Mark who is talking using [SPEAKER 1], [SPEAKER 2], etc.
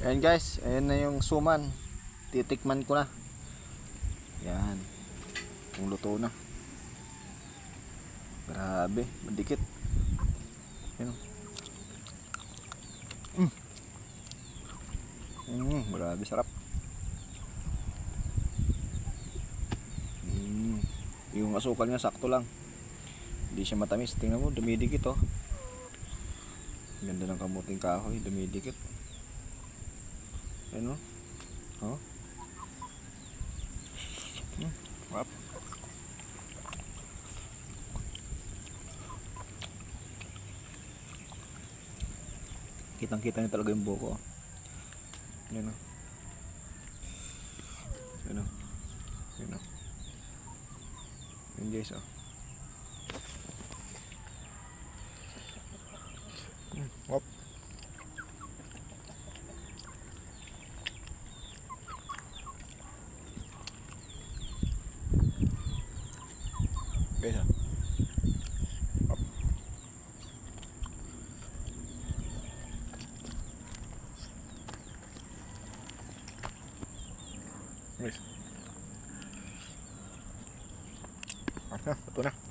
[SPEAKER 1] Ayan guys, ayan na yung suman. Titikman ko na. Yan. Kung luto na. Grabe, madikit. Yan. Grabe sarap. Yung asukal niya sakto lang. Hindi siya matamis. Tingnan mo, dumidikit oh. Ganda ng kamuting kahoy, dumidikit. Ano? Oh. Wap. Kitang-kita niyo talaga yung buko. Yan oh. Yan oh. Yan oh. Yan guys oh. Wap. Guys ah. Wap. Guys. Ah, ito na.